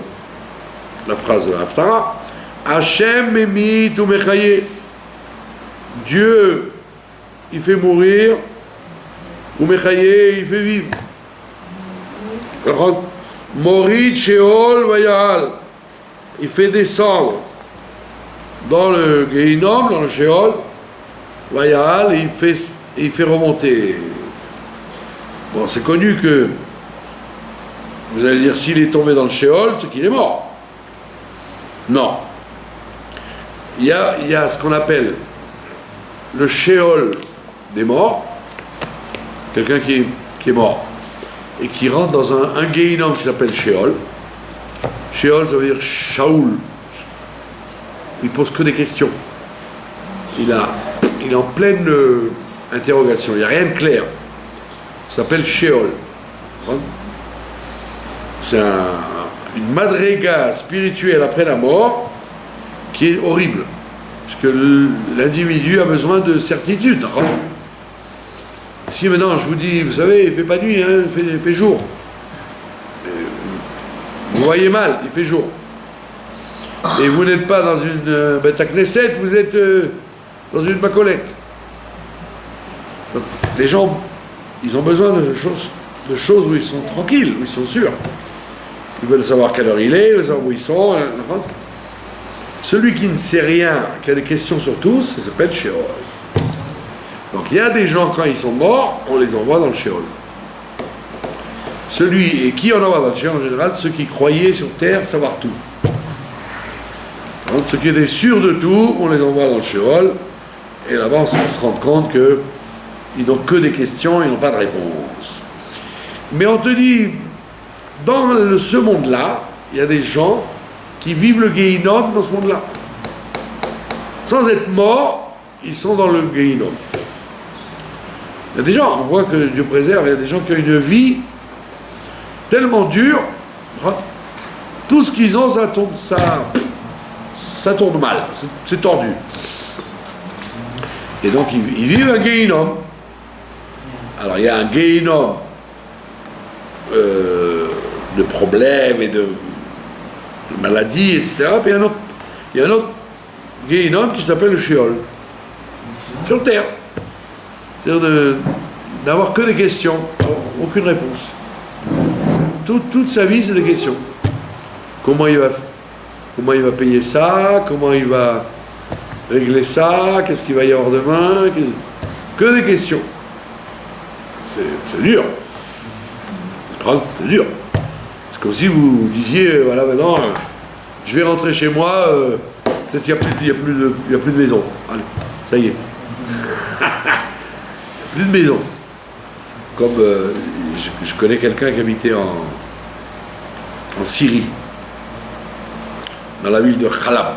l'Haftara. Hachem memit ou mechaye. Dieu, il fait mourir, ou mechaye, il fait vivre. Morit sheol vayal. Il fait descendre dans le Gehinom, dans le Sheol, vayal, et il fait remonter. Bon, c'est connu que vous allez dire, s'il est tombé dans le Sheol, c'est qu'il est mort. Non. Il y a ce qu'on appelle le Sheol des morts, quelqu'un qui est mort, et qui rentre dans un Gehinom qui s'appelle Sheol. Sheol, ça veut dire Shaoul. Il pose que des questions. Il est en pleine interrogation, il n'y a rien de clair. Ça s'appelle Sheol. C'est une madriga spirituelle après la mort qui est horrible, parce que l'individu a besoin de certitude. Si maintenant je vous dis, vous savez, il ne fait pas nuit, hein, il fait jour, vous voyez mal, il fait jour, et vous n'êtes pas dans une Beth Knesset, vous êtes dans une macolette. Donc, les gens, ils ont besoin de choses où ils sont tranquilles, où ils sont sûrs. Ils veulent savoir quelle heure il est, ils veulent savoir où ils sont. Celui qui ne sait rien, qui a des questions sur tout, ça s'appelle Sheol. Donc il y a des gens, quand ils sont morts, on les envoie dans le Sheol. Et qui en envoie dans le Sheol en général? Ceux qui croyaient sur terre savoir tout. Donc ceux qui étaient sûrs de tout, on les envoie dans le Sheol. Et là-bas, on se rend compte qu'ils n'ont que des questions, ils n'ont pas de réponse. Mais on te dit, dans ce monde-là, il y a des gens qui vivent le Gehinnom dans ce monde-là. Sans être morts, ils sont dans le Gehinnom. Il y a des gens, on voit que Dieu préserve, il y a des gens qui ont une vie tellement dure, tout ce qu'ils ont, ça tourne mal, c'est tordu. Et donc ils vivent un Gehinnom. Alors il y a un Gehinnom de problèmes et de maladies, etc. Puis il y a un autre Gehinnom qui s'appelle le Sheol, sur terre. C'est-à-dire d'avoir que des questions, aucune réponse. Toute sa vie, c'est des questions. Comment il va payer ça? Comment il va régler ça? Qu'est-ce qu'il va y avoir demain? Que des questions. C'est dur. C'est dur. C'est comme si vous disiez, voilà, maintenant, je vais rentrer chez moi, peut-être il n'y a plus de maison. Allez, ça y est. Plus de maison. Comme je connais quelqu'un qui habitait en Syrie, dans la ville de Khalab.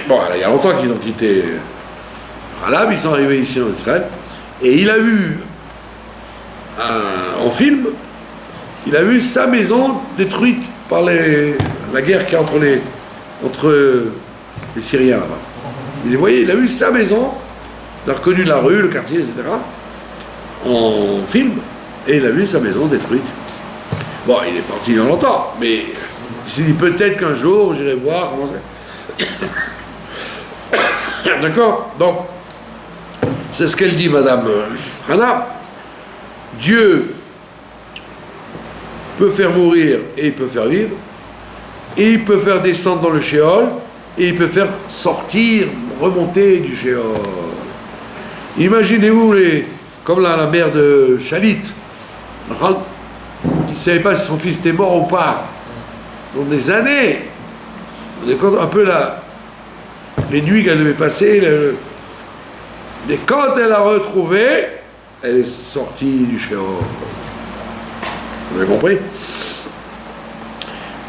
Bon, il y a longtemps qu'ils ont quitté Khalab, ils sont arrivés ici en Israël, et il a vu en film, il a vu sa maison détruite par la guerre qui est entre les Syriens là-bas. Il a vu sa maison. Il a reconnu la rue, le quartier, etc. en film, et il a vu sa maison détruite. Bon, il est parti il y a longtemps, mais il s'est dit peut-être qu'un jour j'irai voir comment c'est. D'accord? Donc, c'est ce qu'elle dit, Madame Hana. Dieu peut faire mourir et il peut faire vivre, et il peut faire descendre dans le Sheol, et il peut faire sortir, remonter du Sheol. Imaginez-vous, comme la mère de Shalit, qui ne savait pas si son fils était mort ou pas, dans des années, un peu les nuits qu'elle devait passer, et quand elle a retrouvé, elle est sortie du Sheol. Vous avez compris?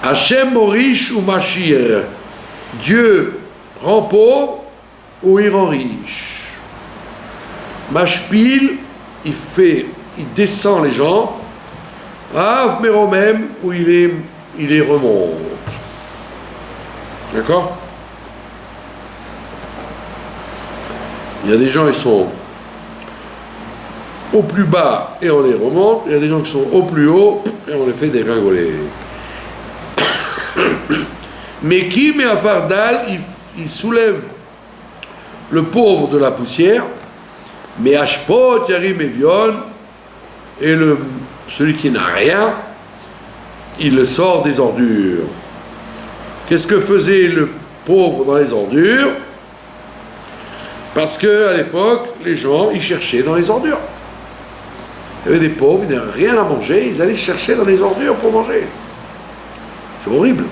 Hachem Morish ou Machir, Dieu rend pauvre ou il rend riche. Mashpil, il descend les gens, Av Meromem, où il les remonte. D'accord? Il y a des gens, ils sont au plus bas et on les remonte, il y a des gens qui sont au plus haut et on les fait dégringoler. Mais qui met à Fardal, il soulève le pauvre de la poussière, mais Ashpot, Yarim Evion, et celui qui n'a rien, il le sort des ordures. Qu'est-ce que faisait le pauvre dans les ordures? Parce qu'à l'époque, les gens, ils cherchaient dans les ordures. Il y avait des pauvres, ils n'avaient rien à manger, ils allaient chercher dans les ordures pour manger. C'est horrible.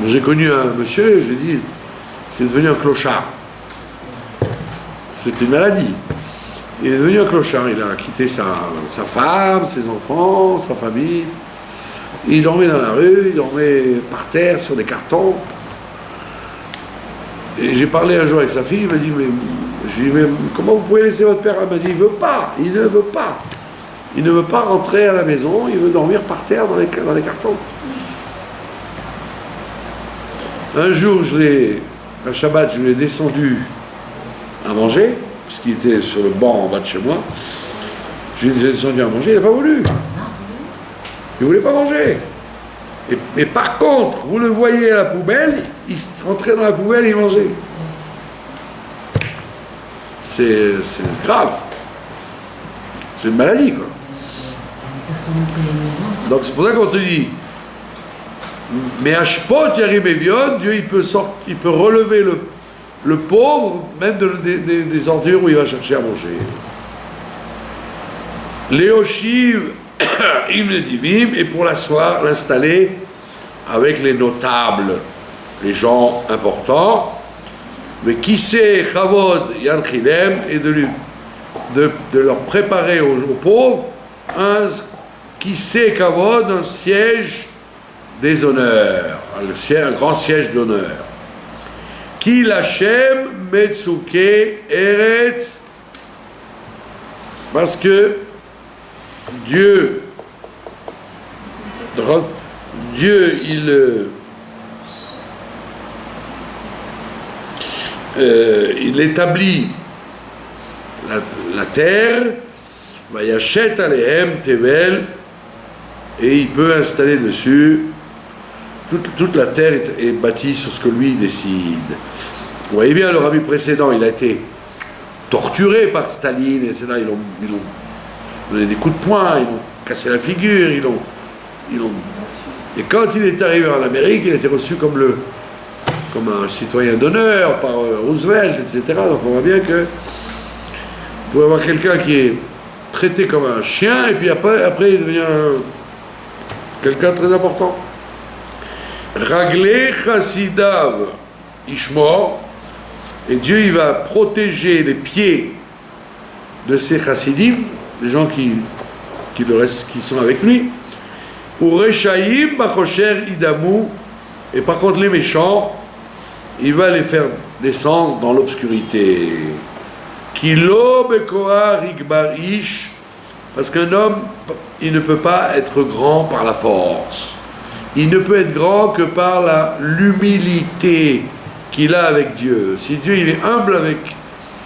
J'ai connu un monsieur, j'ai dit, c'est devenu un clochard. C'était une maladie. Il est devenu un clochard, il a quitté sa femme, ses enfants, sa famille. Il dormait dans la rue, il dormait par terre sur des cartons. Et j'ai parlé un jour avec sa fille, il m'a dit, je lui ai dit, mais comment vous pouvez laisser votre père? Elle m'a dit, il ne veut pas, il ne veut pas. Il ne veut pas rentrer à la maison, il veut dormir par terre dans les cartons. Un jour, un Shabbat, je lui ai descendu à manger, puisqu'il était sur le banc en bas de chez moi. Je lui ai descendu à manger, il n'a pas voulu. Il ne voulait pas manger. Et par contre, vous le voyez à la poubelle, il rentrait dans la poubelle et il mangeait. C'est grave. C'est une maladie, quoi. Donc c'est pour ça qu'on te dit, mais Ashpot Yarim Evion, Dieu il peut relever le pauvre, même des ordures où il va chercher à manger. Léoshiv Im Divim, et pour l'asseoir, l'installer avec les notables, les gens importants, mais qui sait Chavod Yan Chilem, et de leur préparer aux pauvres qui sait Kavod, un siège des honneurs, un grand siège d'honneur. Qui l'Hachem Metsuke Eretz, parce que Dieu, il établit la terre, Vayachet Alehem Tevel, et il peut installer dessus. Toute la terre est bâtie sur ce que lui décide. Vous voyez bien, le rabbi précédent, il a été torturé par Staline, etc. Ils l'ont donné des coups de poing, ils l'ont cassé la figure, Et quand il est arrivé en Amérique, il a été reçu comme un citoyen d'honneur par Roosevelt, etc. Donc on voit bien que vous pouvez avoir quelqu'un qui est traité comme un chien, et puis après il devient quelqu'un de très important. Raglé Chassidav Ishmor, et Dieu il va protéger les pieds de ces chassidim, les gens qui sont avec lui. Ou Rechaim Bachosher Idamu, et par contre les méchants, il va les faire descendre dans l'obscurité. Kilo Bekoar Igbar Ish, parce qu'un homme, il ne peut pas être grand par la force. Il ne peut être grand que par l'humilité qu'il a avec Dieu. Si Dieu il est humble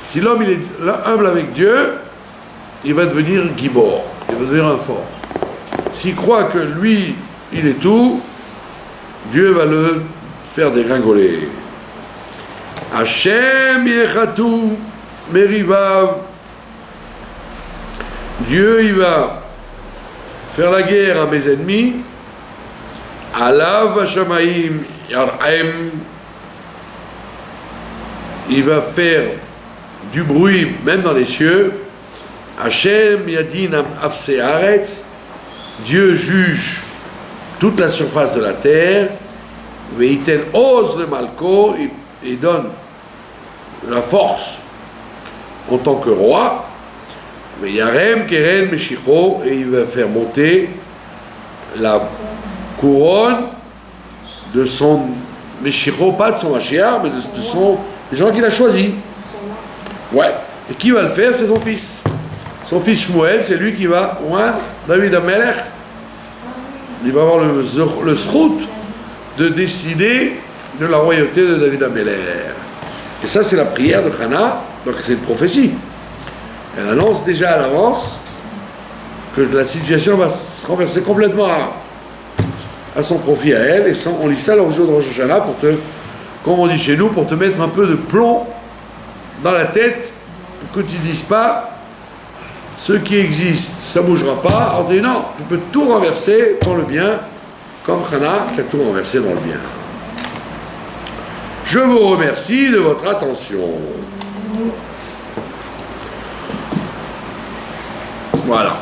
si l'homme il est humble avec Dieu, il va devenir Gibor, il va devenir un fort. S'il croit que lui il est tout, Dieu va le faire dégringoler. Hashem Yechatu Merivav, Dieu il va faire la guerre à mes ennemis. Alav Hashamaim Yar'em, il va faire du bruit même dans les cieux. Hashem Yadin Afse Haaretz, Dieu juge toute la surface de la terre. Veiten Oz le Malko, il donne la force en tant que roi. Yarem Keren Meshicho, et il va faire monter la couronne de son Meshicho, pas de son Mashiach, mais des gens qu'il a choisis. Ouais. Et qui va le faire? C'est son fils. Son fils Shmuel, c'est lui qui va oindre David Amelech. Il va avoir le srout de décider de la royauté de David Amelech. Et ça, c'est la prière de Hannah, donc c'est une prophétie. Elle annonce déjà à l'avance que la situation va se renverser complètement à son profit à elle, et on lit ça le jour de Rosh Hashanah comme on dit chez nous, pour te mettre un peu de plomb dans la tête, pour que tu ne dises pas ce qui existe, ça ne bougera pas. On dit non, tu peux tout renverser dans le bien, comme Hannah qui a tout renversé dans le bien. Je vous remercie de votre attention. Voilà.